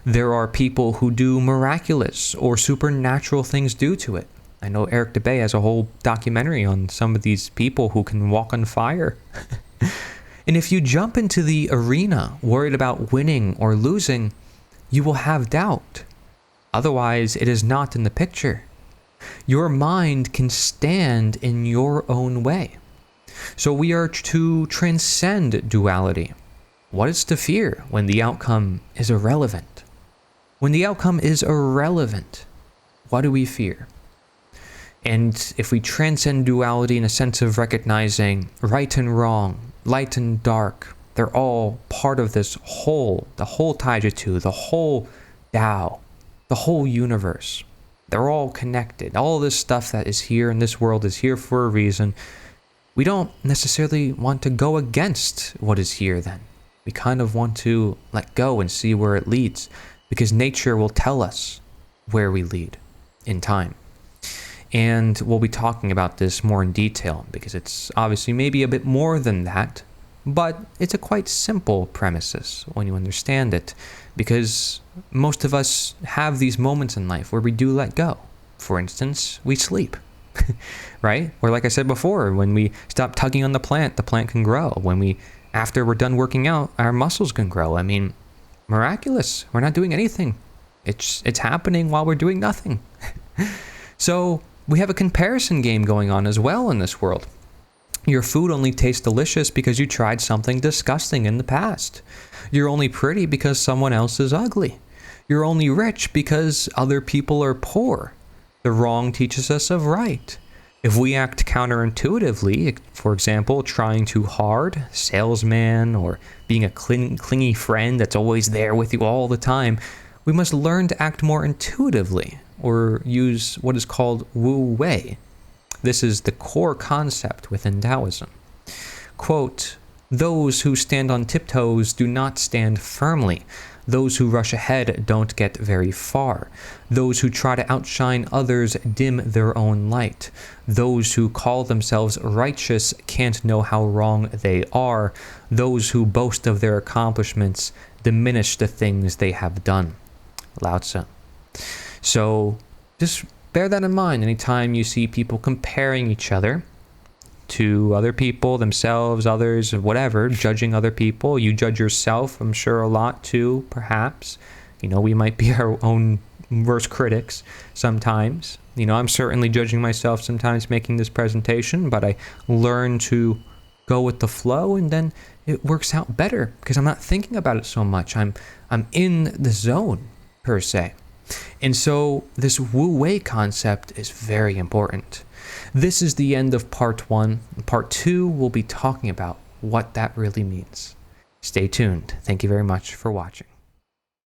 There are people who do miraculous or supernatural things due to it. I know Eric DeBay has a whole documentary on some of these people who can walk on fire. And if you jump into the arena worried about winning or losing, you will have doubt. Otherwise, it is not in the picture. Your mind can stand in your own way. So we are to transcend duality. What is to fear when the outcome is irrelevant? When the outcome is irrelevant, what do we fear? And if we transcend duality in a sense of recognizing right and wrong, light and dark, they're all part of this whole, the whole Taijutsu, the whole Dao, the whole universe. They're all connected. All this stuff that is here in this world is here for a reason. We don't necessarily want to go against what is here then. We kind of want to let go and see where it leads, because nature will tell us where we lead in time. And we'll be talking about this more in detail, because it's obviously maybe a bit more than that, but it's a quite simple premises when you understand it, because most of us have these moments in life where we do let go. For instance, we sleep, right? Or like I said before, when we stop tugging on the plant can grow. After we're done working out, our muscles can grow. I mean, miraculous. We're not doing anything. It's happening while we're doing nothing. So we have a comparison game going on as well in this world. Your food only tastes delicious because you tried something disgusting in the past. You're only pretty because someone else is ugly. You're only rich because other people are poor. The wrong teaches us of right. If we act counterintuitively, for example, trying too hard, salesman, or being a clingy friend that's always there with you all the time, we must learn to act more intuitively, or use what is called Wu Wei. This is the core concept within Daoism. Quote, "Those who stand on tiptoes do not stand firmly. Those who rush ahead don't get very far. Those who try to outshine others dim their own light. Those who call themselves righteous can't know how wrong they are. Those who boast of their accomplishments diminish the things they have done." Lao Tzu. So just bear that in mind anytime you see people comparing each other. to other people, themselves, others, whatever, judging other people. You judge yourself, I'm sure, a lot too, perhaps. We might be our own worst critics sometimes. I'm certainly judging myself sometimes making this presentation, but I learn to go with the flow, and then it works out better because I'm not thinking about it so much. I'm in the zone, per se. And so this Wu Wei concept is very important. This is the end of part 1. Part 2, we'll be talking about what that really means. Stay tuned. Thank you very much for watching.